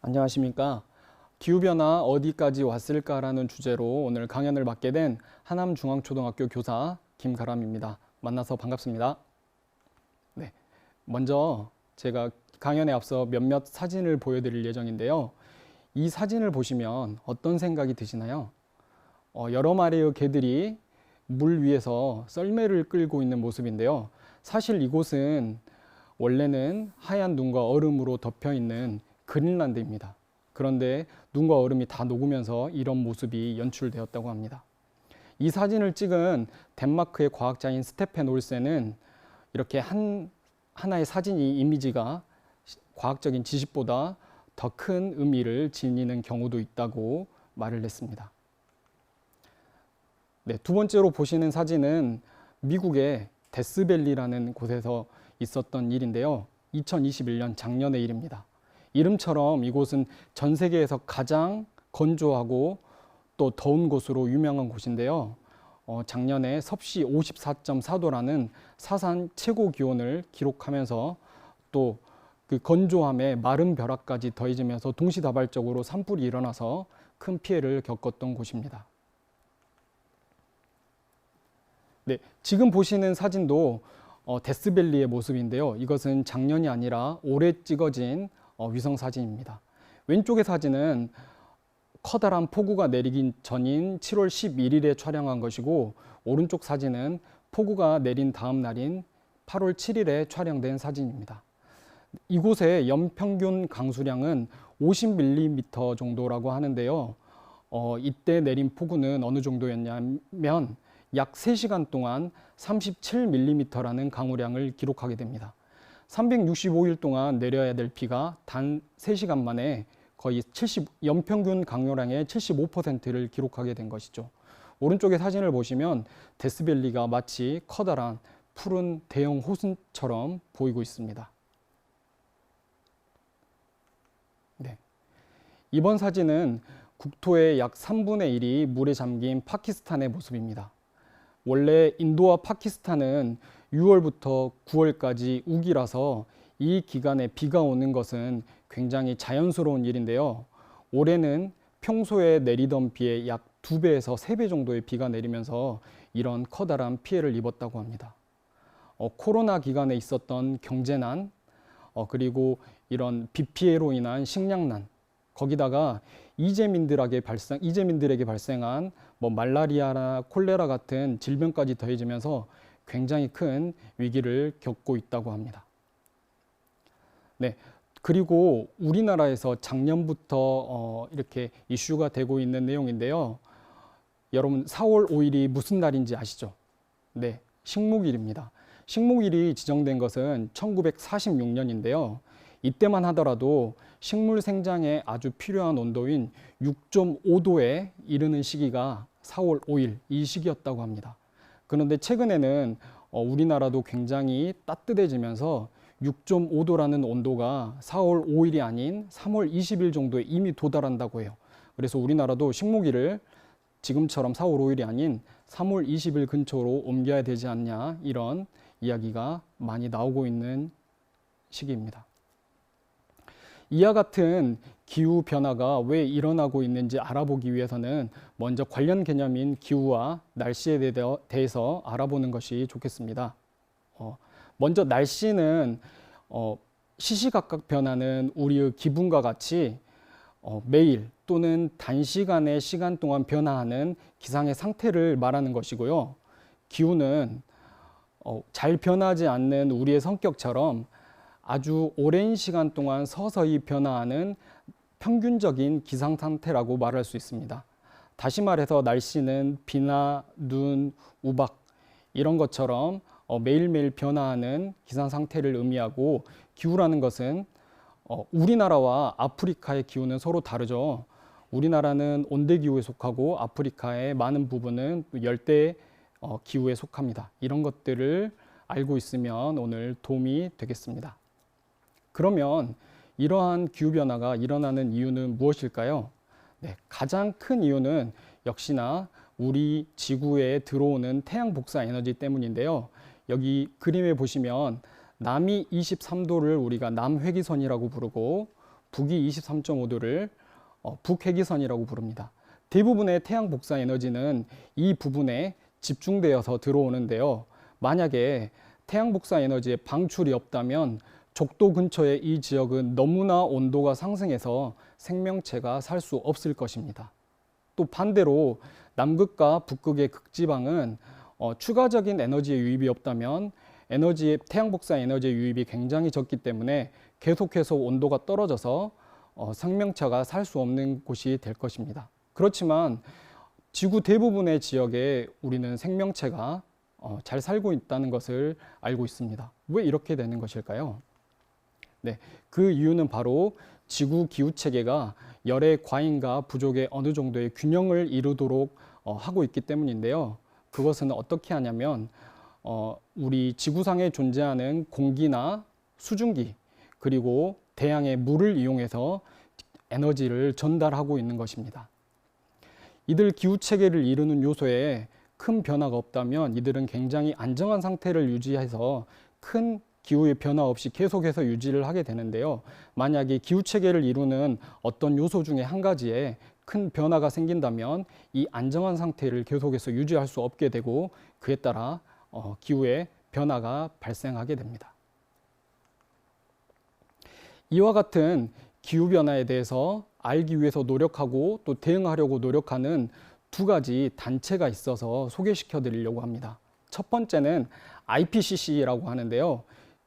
안녕하십니까. 기후변화 어디까지 왔을까라는 주제로 오늘 강연을 맡게 된 하남중앙초등학교 교사 김가람입니다. 만나서 반갑습니다. 네, 먼저 제가 강연에 앞서 몇몇 사진을 보여드릴 예정인데요. 이 사진을 보시면 어떤 생각이 드시나요? 여러 마리의 개들이 물 위에서 썰매를 끌고 있는 모습인데요. 사실 이곳은 원래는 하얀 눈과 얼음으로 덮여 있는 그린란드입니다. 그런데 눈과 얼음이 다 녹으면서 이런 모습이 연출되었다고 합니다. 이 사진을 찍은 덴마크의 과학자인 스테펜 올센은 이렇게 하나의 사진이 이미지가 과학적인 지식보다 더 큰 의미를 지니는 경우도 있다고 말을 했습니다. 네, 두 번째로 보시는 사진은 미국의 데스밸리라는 곳에서 있었던 일인데요. 2021년 작년의 일입니다. 이름처럼 이곳은 전 세계에서 가장 건조하고 또 더운 곳으로 유명한 곳인데요. 작년에 섭씨 54.4도라는 사상 최고 기온을 기록하면서 또 그 건조함에 마른 벼락까지 더해지면서 동시다발적으로 산불이 일어나서 큰 피해를 겪었던 곳입니다. 네, 지금 보시는 사진도 데스밸리의 모습인데요. 이것은 작년이 아니라 올해 찍어진 위성 사진입니다. 왼쪽의 사진은 커다란 폭우가 내리기 전인 7월 11일에 촬영한 것이고, 오른쪽 사진은 폭우가 내린 다음 날인 8월 7일에 촬영된 사진입니다. 이곳의 연평균 강수량은 50mm 정도라고 하는데요. 이때 내린 폭우는 어느 정도였냐면 약 3시간 동안 37mm라는 강우량을 기록하게 됩니다. 365일 동안 내려야 될 비가 단 3시간 만에 거의 연평균 강우량의 75%를 기록하게 된 것이죠. 오른쪽의 사진을 보시면 데스밸리가 마치 커다란 푸른 대형 호수처럼 보이고 있습니다. 네. 이번 사진은 국토의 약 3분의 1이 물에 잠긴 파키스탄의 모습입니다. 원래 인도와 파키스탄은 6월부터 9월까지 우기라서 이 기간에 비가 오는 것은 굉장히 자연스러운 일인데요. 올해는 평소에 내리던 비의 약 2배에서 3배 정도의 비가 내리면서 이런 커다란 피해를 입었다고 합니다. 코로나 기간에 있었던 경제난, 그리고 이런 비 피해로 인한 식량난, 거기다가 이재민들에게 발생한 말라리아나 콜레라 같은 질병까지 더해지면서 굉장히 큰 위기를 겪고 있다고 합니다. 네, 그리고 우리나라에서 작년부터 이렇게 이슈가 되고 있는 내용인데요. 여러분 4월 5일이 무슨 날인지 아시죠? 네, 식목일입니다. 식목일이 지정된 것은 1946년인데요. 이때만 하더라도 식물 생장에 아주 필요한 온도인 6.5도에 이르는 시기가 4월 5일 이 시기였다고 합니다. 그런데 최근에는 우리나라도 굉장히 따뜻해지면서 6.5도라는 온도가 4월 5일이 아닌 3월 20일 정도에 이미 도달한다고 해요. 그래서 우리나라도 식목일을 지금처럼 4월 5일이 아닌 3월 20일 근처로 옮겨야 되지 않냐, 이런 이야기가 많이 나오고 있는 시기입니다. 이와 같은 기후 변화가 왜 일어나고 있는지 알아보기 위해서는 먼저 관련 개념인 기후와 날씨에 대해서 알아보는 것이 좋겠습니다. 먼저 날씨는 시시각각 변하는 우리의 기분과 같이 매일 또는 단시간의 시간 동안 변화하는 기상의 상태를 말하는 것이고요. 기후는 잘 변하지 않는 우리의 성격처럼 아주 오랜 시간 동안 서서히 변화하는 평균적인 기상 상태라고 말할 수 있습니다. 다시 말해서 날씨는 비나 눈, 우박 이런 것처럼 매일매일 변화하는 기상 상태를 의미하고, 기후라는 것은 우리나라와 아프리카의 기후는 서로 다르죠. 우리나라는 온대기후에 속하고 아프리카의 많은 부분은 열대 기후에 속합니다. 이런 것들을 알고 있으면 오늘 도움이 되겠습니다. 그러면 이러한 기후변화가 일어나는 이유는 무엇일까요? 네, 가장 큰 이유는 역시나 우리 지구에 들어오는 태양 복사 에너지 때문인데요. 여기 그림에 보시면 남이 23도를 우리가 남회기선이라고 부르고 북위 23.5도를 북회기선이라고 부릅니다. 대부분의 태양 복사 에너지는 이 부분에 집중되어서 들어오는데요. 만약에 태양 복사 에너지의 방출이 없다면 적도 근처의 이 지역은 너무나 온도가 상승해서 생명체가 살 수 없을 것입니다. 또 반대로 남극과 북극의 극지방은 추가적인 에너지의 유입이 없다면 태양 복사 에너지의 유입이 굉장히 적기 때문에 계속해서 온도가 떨어져서 생명체가 살 수 없는 곳이 될 것입니다. 그렇지만 지구 대부분의 지역에 우리는 생명체가 잘 살고 있다는 것을 알고 있습니다. 왜 이렇게 되는 것일까요? 네, 그 이유는 바로 지구 기후 체계가 열의 과잉과 부족의 어느 정도의 균형을 이루도록 하고 있기 때문인데요. 그것은 어떻게 하냐면 우리 지구상에 존재하는 공기나 수증기 그리고 대양의 물을 이용해서 에너지를 전달하고 있는 것입니다. 이들 기후 체계를 이루는 요소에 큰 변화가 없다면 이들은 굉장히 안정한 상태를 유지해서 큰 기후의 변화 없이 계속해서 유지를 하게 되는데요. 만약에 기후 체계를 이루는 어떤 요소 중에 한 가지에 큰 변화가 생긴다면 이 안정한 상태를 계속해서 유지할 수 없게 되고 그에 따라 기후의 변화가 발생하게 됩니다. 이와 같은 기후 변화에 대해서 알기 위해서 노력하고 또 대응하려고 노력하는 두 가지 단체가 있어서 소개시켜 드리려고 합니다. 첫 번째는 IPCC라고 하는데요.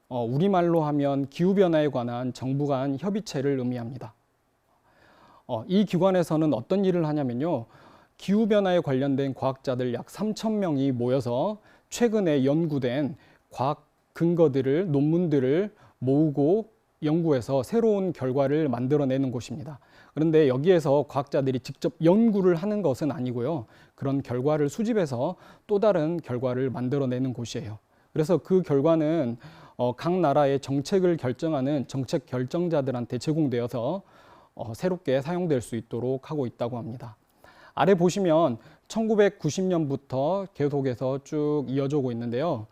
우리말로 하면 기후변화에 관한 정부 간 협의체를 의미합니다. 이 기관에서는 어떤 일을 하냐면요. 기후변화에 관련된 과학자들 약 3,000명이 모여서 최근에 연구된 과학 근거들을, 논문들을 모으고 연구해서 새로운 결과를 만들어내는 곳입니다. 그런데 여기에서 과학자들이 직접 연구를 하는 것은 아니고요. 그런 결과를 수집해서 또 다른 결과를 만들어내는 곳이에요. 그래서 그 결과는 각 나라의 정책을 결정하는 정책 결정자들한테 제공되어서 새롭게 사용될 수 있도록 하고 있다고 합니다. 아래 보시면 1990년부터 계속해서 쭉 이어져 오고 있는데요.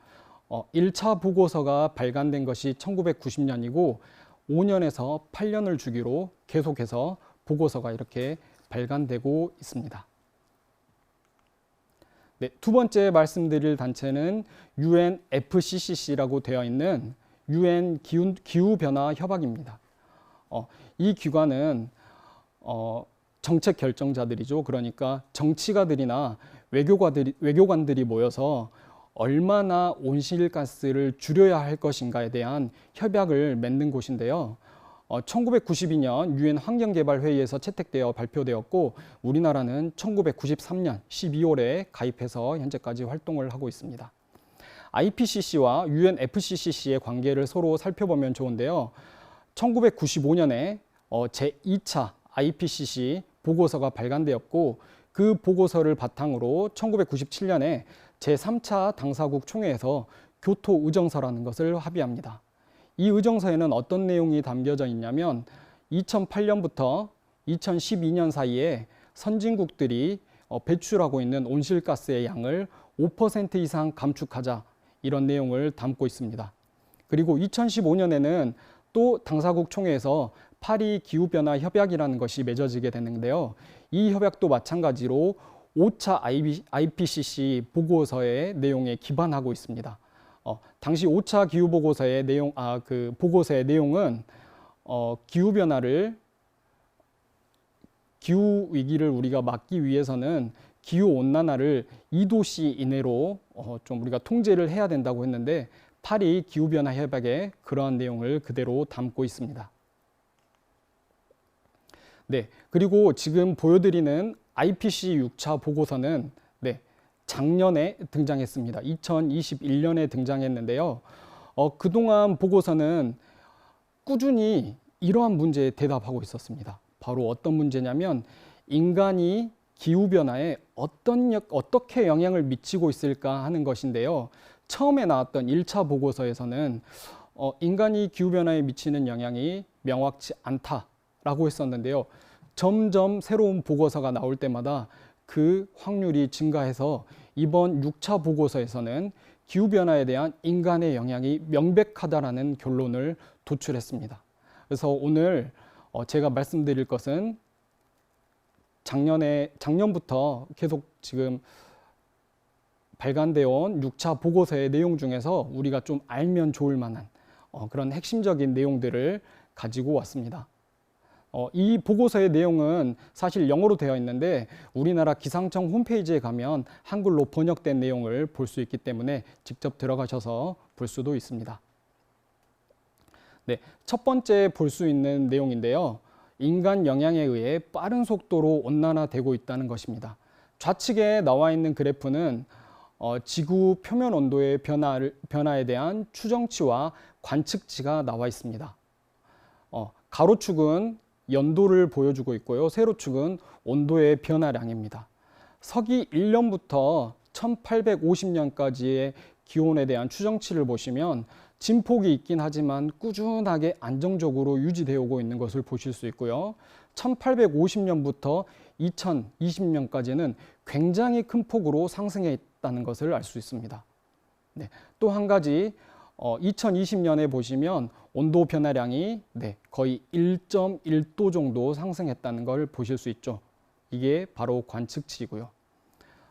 1차 보고서가 발간된 것이 1990년이고 5년에서 8년을 주기로 계속해서 보고서가 이렇게 발간되고 있습니다. 네, 두 번째 말씀드릴 단체는 UNFCCC라고 되어 있는 UN 기후변화협약입니다. 이 기관은 정책 결정자들이죠. 그러니까 정치가들이나 외교관들이 모여서 얼마나 온실가스를 줄여야 할 것인가에 대한 협약을 맺는 곳인데요. 1992년 유엔 환경개발회의에서 채택되어 발표되었고 우리나라는 1993년 12월에 가입해서 현재까지 활동을 하고 있습니다. IPCC와 UNFCCC의 관계를 서로 살펴보면 좋은데요. 1995년에 제2차 IPCC 보고서가 발간되었고 그 보고서를 바탕으로 1997년에 제3차 당사국 총회에서 교토 의정서라는 것을 합의합니다. 이 의정서에는 어떤 내용이 담겨져 있냐면 2008년부터 2012년 사이에 선진국들이 배출하고 있는 온실가스의 양을 5% 이상 감축하자 이런 내용을 담고 있습니다. 그리고 2015년에는 또 당사국 총회에서 파리 기후변화 협약이라는 것이 맺어지게 되는데요. 이 협약도 마찬가지로 5차 IPCC 보고서의 내용에 기반하고 있습니다. 당시 5차 기후보고서의 보고서의 내용은 기후 위기를 우리가 막기 위해서는 기후 온난화를 2도씨 이내로 좀 우리가 통제를 해야 된다고 했는데 파리 기후변화 협약에 그러한 내용을 그대로 담고 있습니다. 네, 그리고 지금 보여드리는 IPCC 6차 보고서는 작년에 등장했습니다. 2021년에 등장했는데요. 그동안 보고서는 꾸준히 이러한 문제에 대답하고 있었습니다. 바로 어떤 문제냐면 인간이 기후변화에 어떻게 영향을 미치고 있을까 하는 것인데요. 처음에 나왔던 1차 보고서에서는 인간이 기후변화에 미치는 영향이 명확치 않다라고 했었는데요. 점점 새로운 보고서가 나올 때마다 그 확률이 증가해서 이번 6차 보고서에서는 기후변화에 대한 인간의 영향이 명백하다라는 결론을 도출했습니다. 그래서 오늘 제가 말씀드릴 것은 작년부터 계속 지금 발간되어 온 6차 보고서의 내용 중에서 우리가 좀 알면 좋을 만한 그런 핵심적인 내용들을 가지고 왔습니다. 이 보고서의 내용은 사실 영어로 되어 있는데 우리나라 기상청 홈페이지에 가면 한글로 번역된 내용을 볼 수 있기 때문에 직접 들어가셔서 볼 수도 있습니다. 네, 첫 번째 볼 수 있는 내용인데요. 인간 영향에 의해 빠른 속도로 온난화되고 있다는 것입니다. 좌측에 나와 있는 그래프는 지구 표면 온도의 변화에 대한 추정치와 관측치가 나와 있습니다. 가로축은 연도를 보여주고 있고요. 세로축은 온도의 변화량입니다. 서기 1년부터 1850년까지의 기온에 대한 추정치를 보시면 진폭이 있긴 하지만 꾸준하게 안정적으로 유지되어 오고 있는 것을 보실 수 있고요. 1850년부터 2020년까지는 굉장히 큰 폭으로 상승해 있다는 것을 알 수 있습니다. 네, 또 한 가지 2020년에 보시면 온도 변화량이 거의 1.1도 정도 상승했다는 걸 보실 수 있죠. 이게 바로 관측치이고요.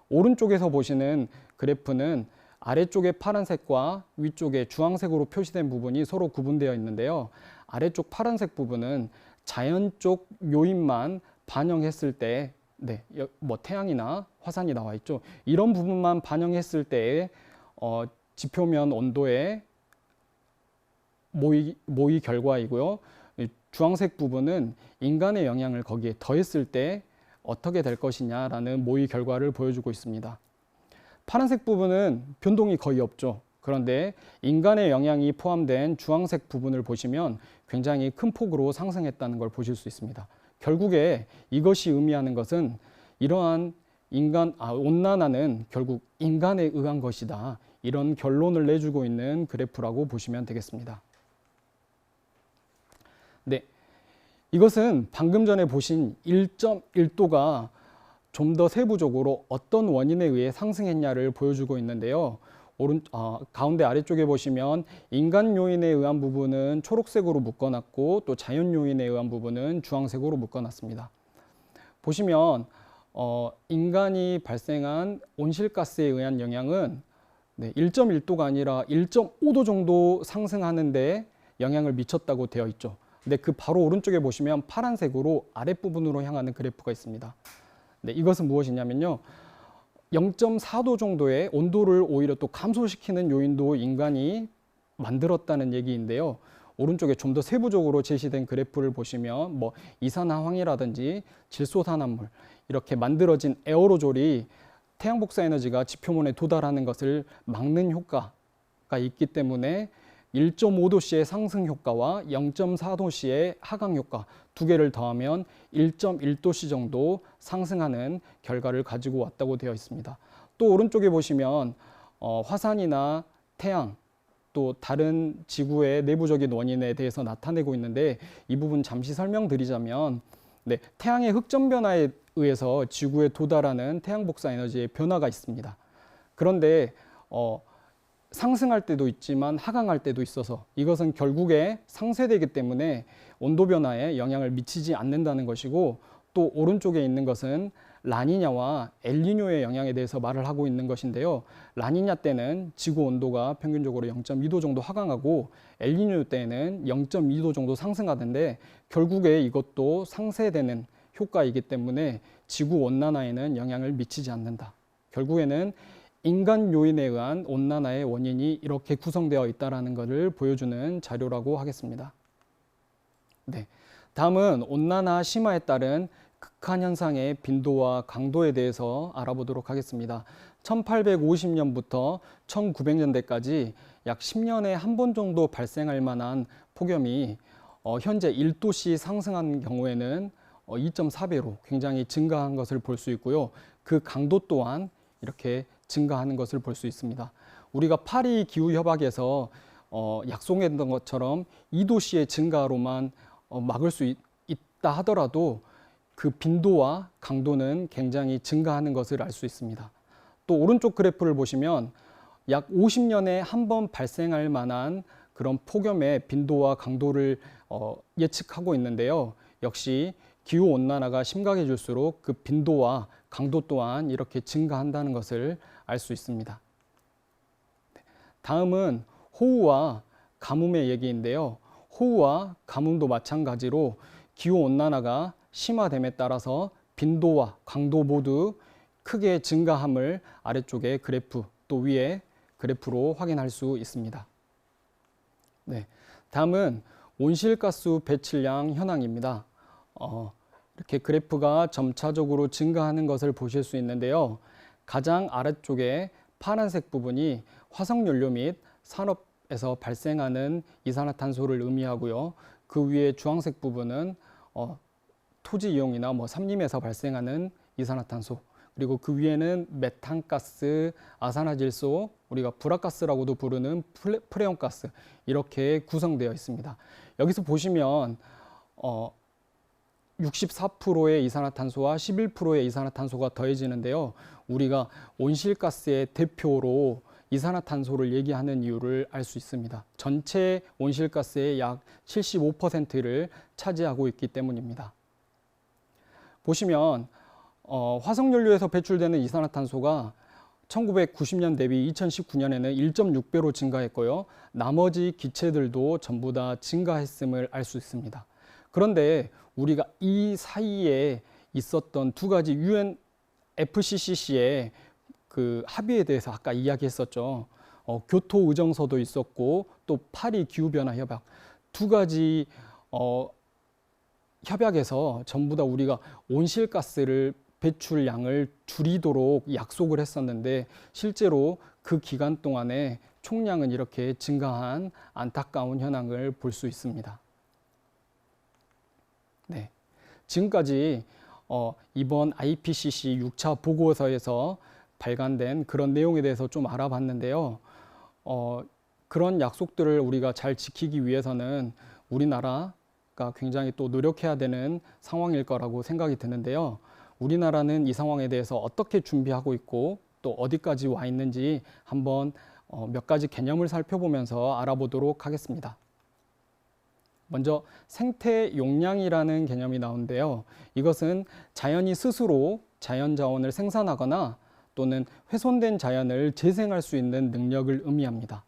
오른쪽에서 보시는 그래프는 아래쪽에 파란색과 위쪽에 주황색으로 표시된 부분이 서로 구분되어 있는데요. 아래쪽 파란색 부분은 자연적 요인만 반영했을 때, 뭐 태양이나 화산이 나와 있죠. 이런 부분만 반영했을 때의 지표면 온도의 모의 결과이고요. 주황색 부분은 인간의 영향을 거기에 더했을 때 어떻게 될 것이냐라는 모의 결과를 보여주고 있습니다. 파란색 부분은 변동이 거의 없죠. 그런데 인간의 영향이 포함된 주황색 부분을 보시면 굉장히 큰 폭으로 상승했다는 걸 보실 수 있습니다. 결국에 이것이 의미하는 것은 이러한 온난화는 결국 인간에 의한 것이다. 이런 결론을 내주고 있는 그래프라고 보시면 되겠습니다. 네, 이것은 방금 전에 보신 1.1도가 좀 더 세부적으로 어떤 원인에 의해 상승했냐를 보여주고 있는데요. 가운데 아래쪽에 보시면 인간 요인에 의한 부분은 초록색으로 묶어놨고 또 자연 요인에 의한 부분은 주황색으로 묶어놨습니다. 보시면 인간이 발생한 온실가스에 의한 영향은 1.1도가 아니라 1.5도 정도 상승하는 데 영향을 미쳤다고 되어 있죠. 근데 그 바로 오른쪽에 보시면 파란색으로 아랫부분으로 향하는 그래프가 있습니다. 이것은 무엇이냐면요. 0.4도 정도의 온도를 오히려 또 감소시키는 요인도 인간이 만들었다는 얘기인데요. 오른쪽에 좀 더 세부적으로 제시된 그래프를 보시면 뭐 이산화황이라든지 질소산화물 이렇게 만들어진 에어로졸이 태양 복사 에너지가 지표면에 도달하는 것을 막는 효과가 있기 때문에 1.5도씨의 상승 효과와 0.4도씨의 하강 효과 두 개를 더하면 1.1도씨 정도 상승하는 결과를 가지고 왔다고 되어 있습니다. 또 오른쪽에 보시면 화산이나 태양 또 다른 지구의 내부적인 원인에 대해서 나타내고 있는데 이 부분 잠시 설명드리자면 태양의 흑점 변화에 의해서 지구에 도달하는 태양 복사 에너지의 변화가 있습니다. 그런데 상승할 때도 있지만 하강할 때도 있어서 이것은 결국에 상쇄되기 때문에 온도 변화에 영향을 미치지 않는다는 것이고 또 오른쪽에 있는 것은 라니냐와 엘니뇨의 영향에 대해서 말을 하고 있는 것인데요. 라니냐 때는 지구 온도가 평균적으로 0.2도 정도 하강하고 엘니뇨 때는 0.2도 정도 상승하는데 결국에 이것도 상쇄되는 효과이기 때문에 지구 온난화에는 영향을 미치지 않는다. 결국에는 인간 요인에 의한 온난화의 원인이 이렇게 구성되어 있다는 것을 보여주는 자료라고 하겠습니다. 다음은 온난화 심화에 따른 극한현상의 빈도와 강도에 대해서 알아보도록 하겠습니다. 1850년부터 1900년대까지 약 10년에 한 번 정도 발생할 만한 폭염이 현재 1도씨 상승한 경우에는 2.4배로 굉장히 증가한 것을 볼 수 있고요. 그 강도 또한 이렇게 증가하는 것을 볼 수 있습니다. 우리가 파리 기후협약에서 약속했던 것처럼 2도씨의 증가로만 막을 수 있다 하더라도 그 빈도와 강도는 굉장히 증가하는 것을 알 수 있습니다. 또 오른쪽 그래프를 보시면 약 50년에 한 번 발생할 만한 그런 폭염의 빈도와 강도를 예측하고 있는데요. 역시 기후온난화가 심각해질수록 그 빈도와 강도 또한 이렇게 증가한다는 것을 알 수 있습니다. 다음은 호우와 가뭄의 얘기인데요. 호우와 가뭄도 마찬가지로 기후온난화가 심화됨에 따라서 빈도와 강도 모두 크게 증가함을 아래쪽에 그래프 또 위에 그래프로 확인할 수 있습니다. 네, 다음은 온실가스 배출량 현황입니다. 이렇게 그래프가 점차적으로 증가하는 것을 보실 수 있는데요. 가장 아래쪽에 파란색 부분이 화석연료 및 산업에서 발생하는 이산화탄소를 의미하고요. 그 위에 주황색 부분은 토지 이용이나 산림에서 발생하는 이산화탄소, 그리고 그 위에는 메탄가스, 아산화질소, 우리가 불화가스라고도 부르는 프레온가스, 이렇게 구성되어 있습니다. 여기서 보시면 64%의 이산화탄소와 11%의 이산화탄소가 더해지는데요. 우리가 온실가스의 대표로 이산화탄소를 얘기하는 이유를 알 수 있습니다. 전체 온실가스의 약 75%를 차지하고 있기 때문입니다. 보시면 화석연료에서 배출되는 이산화탄소가 1990년 대비 2019년에는 1.6배로 증가했고요. 나머지 기체들도 전부 다 증가했음을 알 수 있습니다. 그런데 우리가 이 사이에 있었던 두 가지 UNFCCC의 그 합의에 대해서 아까 이야기했었죠. 교토의정서도 있었고 또 파리 기후변화 협약, 두 가지 협약에서 전부 다 우리가 온실가스를 배출량을 줄이도록 약속을 했었는데 실제로 그 기간 동안에 총량은 이렇게 증가한 안타까운 현황을 볼 수 있습니다. 네, 지금까지 이번 IPCC 6차 보고서에서 발간된 그런 내용에 대해서 좀 알아봤는데요. 그런 약속들을 우리가 잘 지키기 위해서는 우리나라가 굉장히 또 노력해야 되는 상황일 거라고 생각이 드는데요. 우리나라는 이 상황에 대해서 어떻게 준비하고 있고 또 어디까지 와 있는지 한번 몇 가지 개념을 살펴보면서 알아보도록 하겠습니다. 먼저 생태 용량이라는 개념이 나오는데요. 이것은 자연이 스스로 자연 자원을 생산하거나 또는 훼손된 자연을 재생할 수 있는 능력을 의미합니다.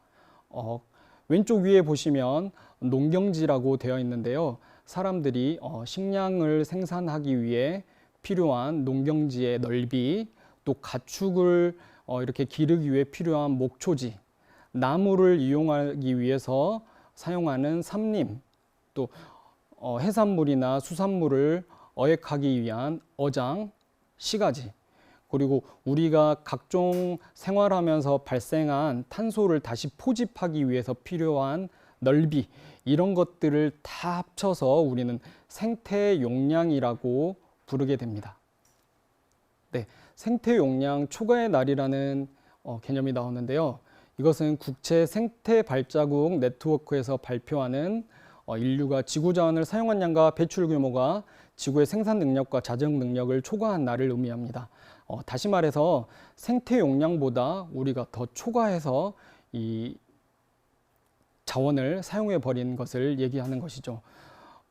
왼쪽 위에 보시면 농경지라고 되어 있는데요. 사람들이 식량을 생산하기 위해 필요한 농경지의 넓이, 또 가축을 이렇게 기르기 위해 필요한 목초지, 나무를 이용하기 위해서 사용하는 삼림, 또 해산물이나 수산물을 어획하기 위한 어장, 시가지, 그리고 우리가 각종 생활하면서 발생한 탄소를 다시 포집하기 위해서 필요한 넓이, 이런 것들을 다 합쳐서 우리는 생태 용량이라고 부르게 됩니다. 네, 생태 용량 초과의 날이라는 개념이 나오는데요. 이것은 국제 생태 발자국 네트워크에서 발표하는 인류가 지구 자원을 사용한 양과 배출 규모가 지구의 생산 능력과 자정 능력을 초과한 날을 의미합니다. 다시 말해서 생태 용량보다 우리가 더 초과해서 이 자원을 사용해 버린 것을 얘기하는 것이죠.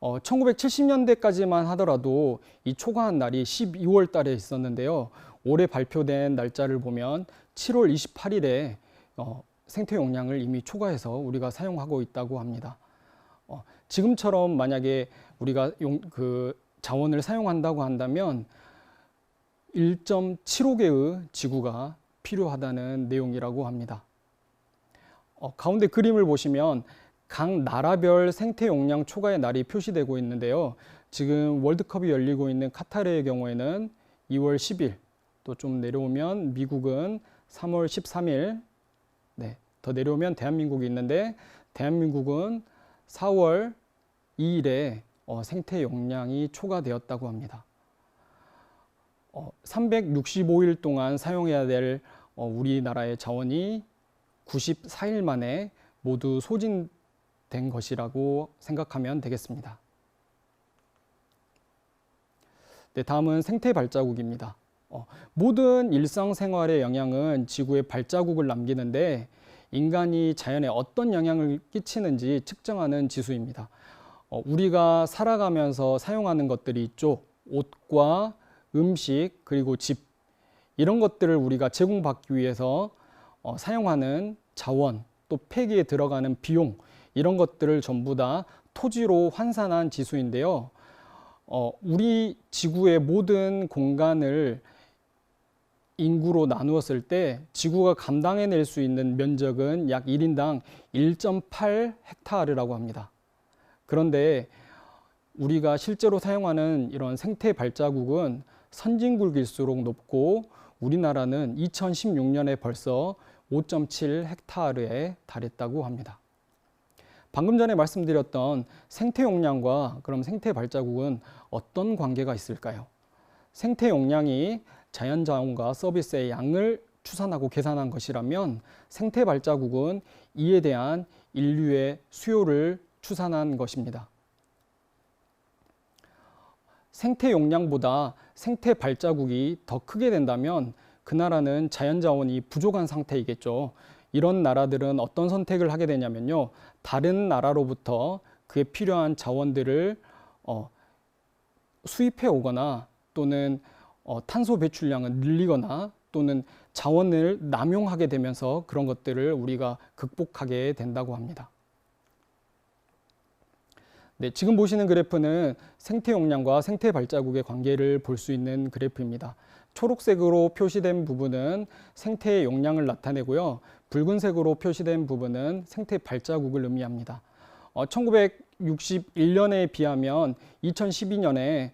1970년대까지만 하더라도 이 초과한 날이 12월 달에 있었는데요. 올해 발표된 날짜를 보면 7월 28일에 생태 용량을 이미 초과해서 우리가 사용하고 있다고 합니다. 지금처럼 만약에 우리가 자원을 사용한다고 한다면 1.75개의 지구가 필요하다는 내용이라고 합니다. 가운데 그림을 보시면 각 나라별 생태 용량 초과의 날이 표시되고 있는데요. 지금 월드컵이 열리고 있는 카타르의 경우에는 2월 10일, 또 좀 내려오면 미국은 3월 13일, 네, 더 내려오면 대한민국이 있는데 대한민국은 4월 2일에 생태 용량이 초과되었다고 합니다. 365일 동안 사용해야 될 우리나라의 자원이 94일 만에 모두 소진된 것이라고 생각하면 되겠습니다. 네, 다음은 생태 발자국입니다. 모든 일상생활의 영향은 지구에 발자국을 남기는데 인간이 자연에 어떤 영향을 끼치는지 측정하는 지수입니다. 우리가 살아가면서 사용하는 것들이 있죠. 옷과 음식 그리고 집 이런 것들을 우리가 제공받기 위해서 사용하는 자원 또 폐기에 들어가는 비용 이런 것들을 전부 다 토지로 환산한 지수인데요. 우리 지구의 모든 공간을 인구로 나누었을 때 지구가 감당해낼 수 있는 면적은 약 1인당 1.8 헥타르라고 합니다. 그런데 우리가 실제로 사용하는 이런 생태 발자국은 선진국일수록 높고 우리나라는 2016년에 벌써 5.7 헥타르에 달했다고 합니다. 방금 전에 말씀드렸던 생태 용량과 그럼 생태 발자국은 어떤 관계가 있을까요? 생태 용량이 자연자원과 서비스의 양을 추산하고 계산한 것이라면 생태 발자국은 이에 대한 인류의 수요를 추산한 것입니다. 생태 용량보다 생태 발자국이 더 크게 된다면 그 나라는 자연자원이 부족한 상태이겠죠. 이런 나라들은 어떤 선택을 하게 되냐면요. 다른 나라로부터 그에 필요한 자원들을 수입해 오거나 또는 탄소 배출량을 늘리거나 또는 자원을 남용하게 되면서 그런 것들을 우리가 극복하게 된다고 합니다. 네, 지금 보시는 그래프는 생태 용량과 생태 발자국의 관계를 볼 수 있는 그래프입니다. 초록색으로 표시된 부분은 생태 용량을 나타내고요. 붉은색으로 표시된 부분은 생태 발자국을 의미합니다. 1961년에 비하면 2012년에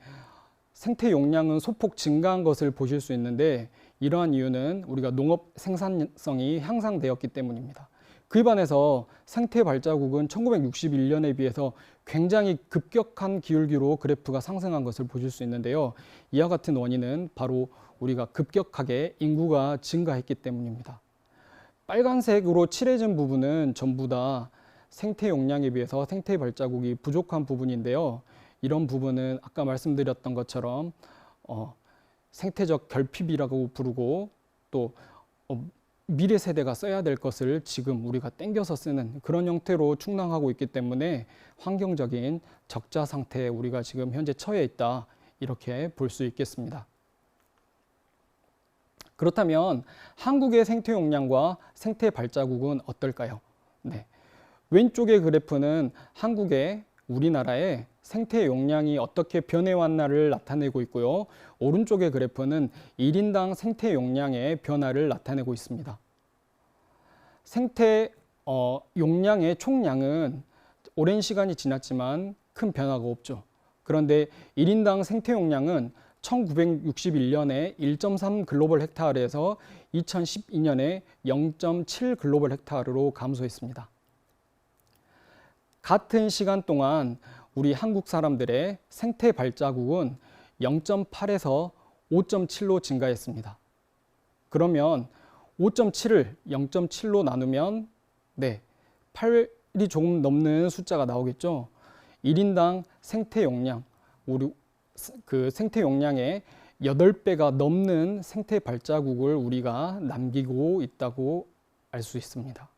생태 용량은 소폭 증가한 것을 보실 수 있는데 이러한 이유는 우리가 농업 생산성이 향상되었기 때문입니다. 그에 반해서 생태 발자국은 1961년에 비해서 굉장히 급격한 기울기로 그래프가 상승한 것을 보실 수 있는데요. 이와 같은 원인은 바로 우리가 급격하게 인구가 증가했기 때문입니다. 빨간색으로 칠해진 부분은 전부 다 생태 용량에 비해서 생태 발자국이 부족한 부분인데요. 이런 부분은 아까 말씀드렸던 것처럼 생태적 결핍이라고 부르고 또 미래 세대가 써야 될 것을 지금 우리가 땡겨서 쓰는 그런 형태로 충당하고 있기 때문에 환경적인 적자 상태에 우리가 지금 현재 처해 있다 이렇게 볼 수 있겠습니다. 그렇다면 한국의 생태 용량과 생태 발자국은 어떨까요? 네. 왼쪽의 그래프는 한국의 우리나라의 생태 용량이 어떻게 변해왔나를 나타내고 있고요. 오른쪽의 그래프는 1인당 생태 용량의 변화를 나타내고 있습니다. 생태 용량의 총량은 오랜 시간이 지났지만 큰 변화가 없죠. 그런데 1인당 생태 용량은 1961년에 1.3 글로벌 헥타르에서 2012년에 0.7 글로벌 헥타르로 감소했습니다. 같은 시간 동안 우리 한국 사람들의 생태 발자국은 0.8에서 5.7로 증가했습니다. 그러면 5.7을 0.7로 나누면 8이 조금 넘는 숫자가 나오겠죠. 1인당 생태 용량, 우리 그 생태 용량의 8배가 넘는 생태 발자국을 우리가 남기고 있다고 알 수 있습니다.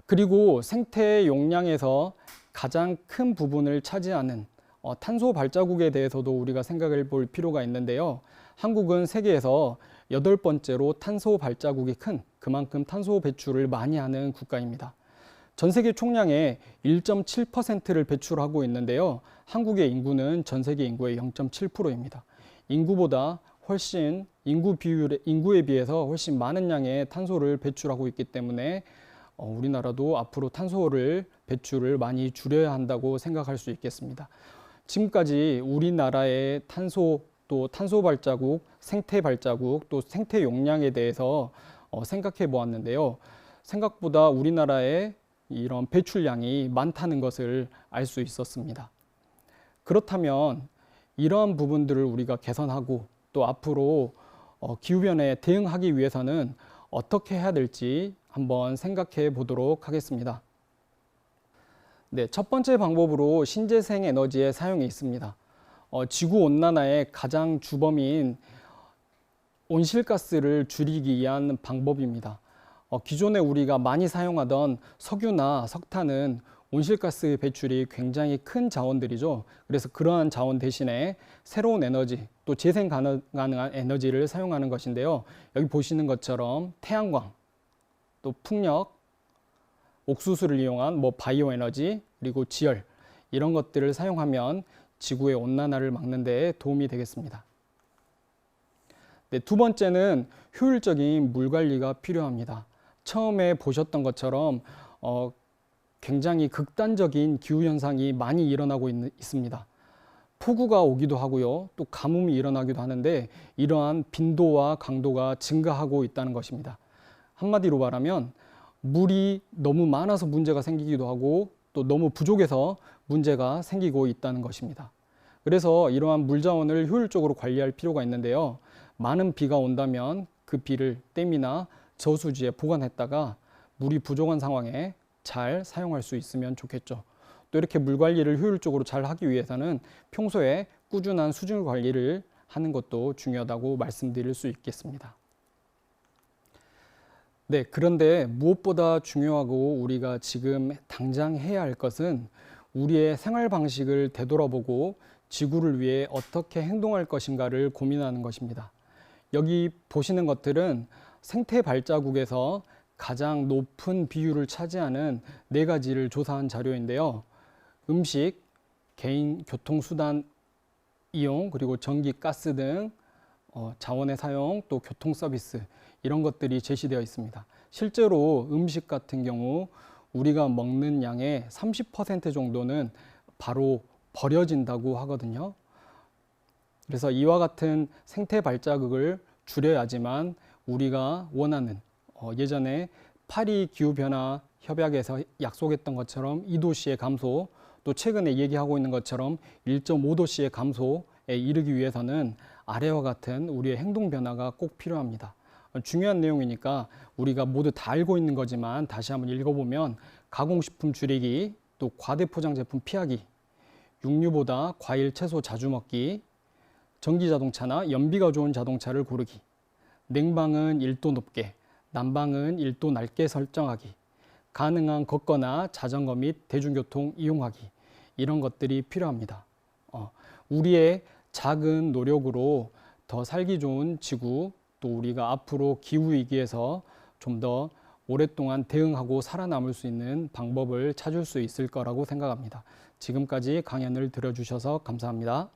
그리고 생태 용량에서 가장 큰 부분을 차지하는 탄소 발자국에 대해서도 우리가 생각을 볼 필요가 있는데요. 한국은 세계에서 8번째로 탄소 발자국이 큰 그만큼 탄소 배출을 많이 하는 국가입니다. 전 세계 총량의 1.7%를 배출하고 있는데요. 한국의 인구는 전 세계 인구의 0.7%입니다. 인구보다 훨씬 인구에 비해서 훨씬 많은 양의 탄소를 배출하고 있기 때문에 우리나라도 앞으로 탄소를 배출을 많이 줄여야 한다고 생각할 수 있겠습니다. 지금까지 우리나라의 탄소 또 탄소 발자국, 생태 발자국, 또 생태 용량에 대해서 생각해 보았는데요. 생각보다 우리나라의 이런 배출량이 많다는 것을 알 수 있었습니다. 그렇다면 이러한 부분들을 우리가 개선하고 또 앞으로 기후변화에 대응하기 위해서는 어떻게 해야 될지 한번 생각해 보도록 하겠습니다. 네, 첫 번째 방법으로 신재생 에너지의 사용이 있습니다. 지구온난화의 가장 주범인 온실가스를 줄이기 위한 방법입니다. 기존에 우리가 많이 사용하던 석유나 석탄은 온실가스 배출이 굉장히 큰 자원들이죠. 그래서 그러한 자원 대신에 새로운 에너지, 또 재생 가능한 에너지를 사용하는 것인데요. 여기 보시는 것처럼 태양광, 또 풍력, 옥수수를 이용한 바이오 에너지, 그리고 지열, 이런 것들을 사용하면 지구의 온난화를 막는 데 도움이 되겠습니다. 네, 두 번째는 효율적인 물 관리가 필요합니다. 처음에 보셨던 것처럼 굉장히 극단적인 기후현상이 많이 일어나고 있습니다. 폭우가 오기도 하고요. 또 가뭄이 일어나기도 하는데 이러한 빈도와 강도가 증가하고 있다는 것입니다. 한마디로 말하면 물이 너무 많아서 문제가 생기기도 하고 또 너무 부족해서 문제가 생기고 있다는 것입니다. 그래서 이러한 물 자원을 효율적으로 관리할 필요가 있는데요. 많은 비가 온다면 그 비를 댐이나 저수지에 보관했다가 물이 부족한 상황에 잘 사용할 수 있으면 좋겠죠. 또 이렇게 물 관리를 효율적으로 잘 하기 위해서는 평소에 꾸준한 수질 관리를 하는 것도 중요하다고 말씀드릴 수 있겠습니다. 네, 그런데 무엇보다 중요하고 우리가 지금 당장 해야 할 것은 우리의 생활 방식을 되돌아보고 지구를 위해 어떻게 행동할 것인가를 고민하는 것입니다. 여기 보시는 것들은 생태 발자국에서 가장 높은 비율을 차지하는 4가지를 조사한 자료인데요. 음식, 개인 교통수단 이용, 그리고 전기, 가스 등 자원의 사용, 또 교통 서비스, 이런 것들이 제시되어 있습니다. 실제로 음식 같은 경우 우리가 먹는 양의 30% 정도는 바로 버려진다고 하거든요. 그래서 이와 같은 생태 발자국을 줄여야지만 우리가 원하는 예전에 파리 기후변화 협약에서 약속했던 것처럼 2도씨의 감소, 또 최근에 얘기하고 있는 것처럼 1.5도씨의 감소에 이르기 위해서는 아래와 같은 우리의 행동 변화가 꼭 필요합니다. 중요한 내용이니까 우리가 모두 다 알고 있는 거지만 다시 한번 읽어보면 가공식품 줄이기, 또 과대포장 제품 피하기, 육류보다 과일, 채소 자주 먹기, 전기자동차나 연비가 좋은 자동차를 고르기, 냉방은 1도 높게, 난방은 1도 낮게 설정하기, 가능한 걷거나 자전거 및 대중교통 이용하기, 이런 것들이 필요합니다. 우리의 작은 노력으로 더 살기 좋은 지구, 또 우리가 앞으로 기후위기에서 좀 더 오랫동안 대응하고 살아남을 수 있는 방법을 찾을 수 있을 거라고 생각합니다. 지금까지 강연을 들어주셔서 감사합니다.